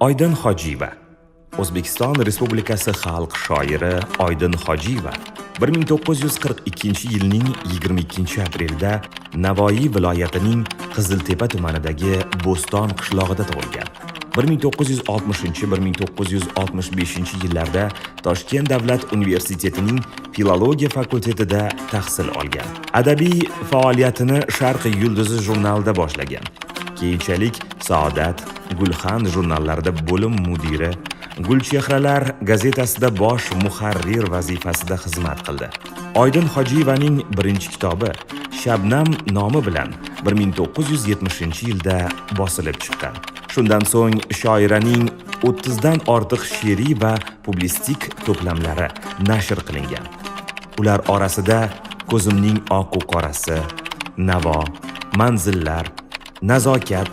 Oydin Hojiyeva. O'zbekiston Respublikasi xalq shoiri Oydin Hojiyeva 1942-yilning 22-aprelda Navoiy viloyatining Qiziltepa tumanidagi Bo'ston qishlog'ida tug'ilgan. 1960-1965-yillarda Toshkent davlat universitetining filologiya fakultetida tahsil olgan. Adabiy faoliyatini Sharq yulduzi jurnalida boshlagan. Keyinchalik Saodat, Gulxan jurnallarida bo'lim mudiri, Gulchehralar gazetasida bosh muharrir vazifasida xizmat qildi. Oydin Hojiyevaning birinchi kitobi Shabnam nomi bilan 1970-yilda bosilib chiqqan. Shundan so'ng shoiraning 30 dan ortiq she'riy va publistik to'plamlari nashr qilingan. Ular orasida Ko'zimning oq u qorasi, Navo, Manzillar, Nazokat,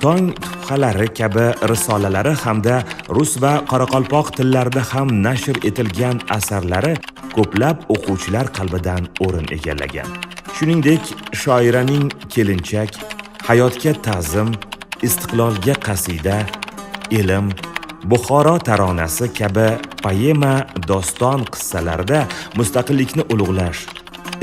Tong tuhfalari kabi risolalari hamda rus va qoraqalpoq tillarida ham nashr etilgan asarlari ko'plab o'quvchilar qalbidan o'rin egallagan. Shuningdek, shoiraning Kelinchak, Hayotga ta'zim, Istiqlolga qasida, Ilm, Buxoro taronasi kabi poema, doston qissalarida mustaqillikni ulug'lash,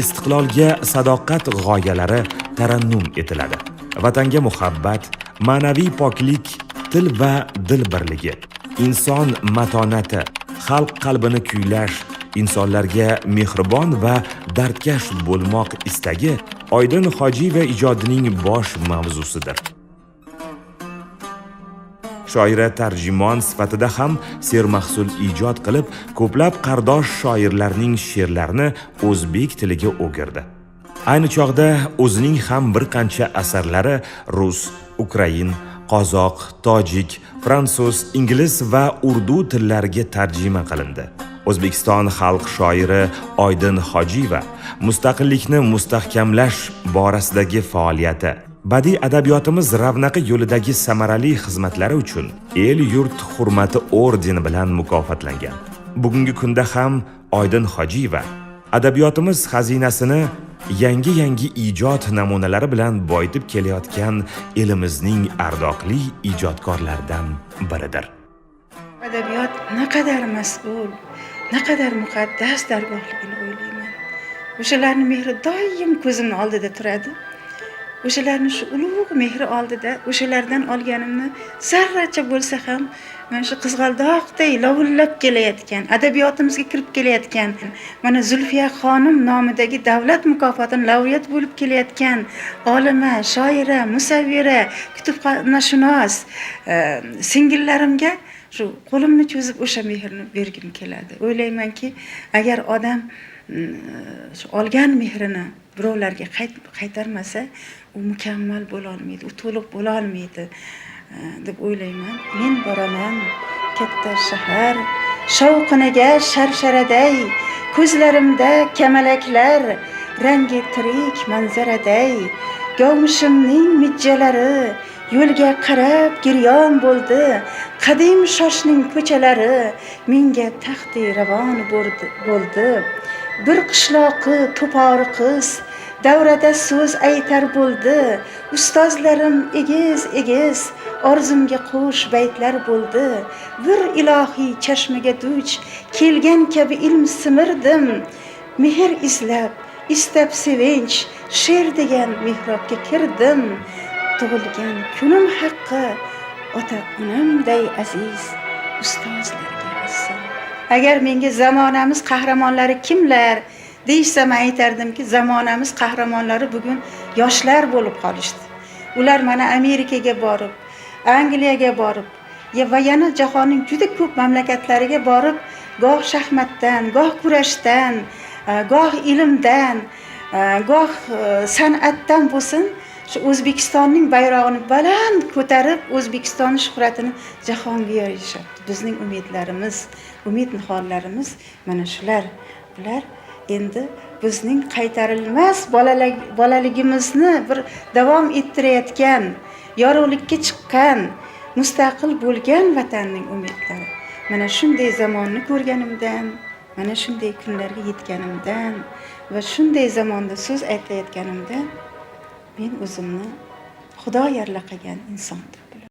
istiqlolga sadoqat g'oyalari tarannum etiladi. Vatanga muhabbat, ma'naviy poklik, til va dil birligi, inson matonati, xalq qalbini kuylash, insonlarga mehribon va dardkash bo'lmoq istagi Oydin Hojiyeva ijodining bosh mavzusidir. Shoira tarjimon sifatida ham sermahsul ijod qilib, ko'plab qardosh shoirlarning she'rlarini o'zbek tiliga o'girdi. Ayni chog'da o'zining ham bir qancha asarlari rus, ukrain, qozoq, tojik, fransuz, ingliz va urdu tillariga tarjima qilindi. O'zbekiston xalq shoiri Oydin Hojiyeva mustaqillikni mustahkamlash borasidagi faoliyati, badiiy adabiyotimiz ravnaqi yo'lidagi samarali xizmatlari uchun el-yurt hurmati ordeni bilan mukofotlangan. Bugungi kunda ham Oydin Hojiyeva adabiyotimiz xazinasini yangi ijod namunalari bilan boyitib kelayotgan elimizning ardoqli ijodkorlaridan biridir. Adabiyot naqadar mas'ul, naqadar muqaddas dargohligini o'ylayman. O'shalarning mehri doim ko'zimning oldida turadi. O'shalarning shu ulug' mehri oldida o'shalardan olganimni zarracha bo'lsa ham mana shu qizg'aldoqday lovullab kelayotgan, adabiyotimizga kirib kelayotgan, mana Zulfiya xonim nomidagi davlat mukofotini laureat bo'lib kelayotgan olima, shoira, musavvira, kutubxonashunos singillarimga shu qo'limni cho'zib o'sha mehrni bergim keladi. O'ylaymanki, agar odam shu olgan mehrini birovlarga qaytarmasa, u mukammal bo'la olmaydi, u to'liq bo'la olmaydi deb o'ylayman. Men boraman katta shahar shovqiniga sharsharaday, ko'zlarimda kamalaklar, rangi tirik manzaraday, govmishimning mijjalari yo'lga qarab giryon bo'ldi, qadim shoshning ko'chalari menga taxti ravon bo'ldi. Bir qishloqi to'pori qiz davrada so'z aytar bo'ldi, ustozlarim egiz orzumga qo'sh baytlar bo'ldi. Bir ilohiy chashmaga duch kelgan kabi ilm simirdim, mehr izlab istab sevinch she'r degan mehrobga kirdim. Tug'ilgan kunim haqqi ota-onamday aziz ustozlarga assalom. Agar menga zamonamiz qahramonlari kimlar deyishsam, aytardimki, zamonamiz qahramonlari bugun yoshlar bo'lib qolishdi. Ular mana Amerikaga borib, Angliyaga borib, va yana jahonning juda ko'p mamlakatlariga borib, goh shaxmatdan, goh kurashdan, goh ilmdan, goh san'atdan bo'lsin, shu O'zbekistonning bayrog'ini baland ko'tarib, O'zbekistonning shuhratini jahonga yoyishyapti. Bizning umidlarimiz, umid nihollarimiz mana shular. Bular endi bizning qaytarilmas bolaligimizni bir davom ettirayotgan, yorug'likka chiqqan, mustaqil bo'lgan vatanning umidlari. Mana shunday zamonni ko'rganimdan, mana shunday kunlarga yetganimdan va shunday zamonda so'z aytayotganimdan men o'zimni Xudo yarlaqagan inson deb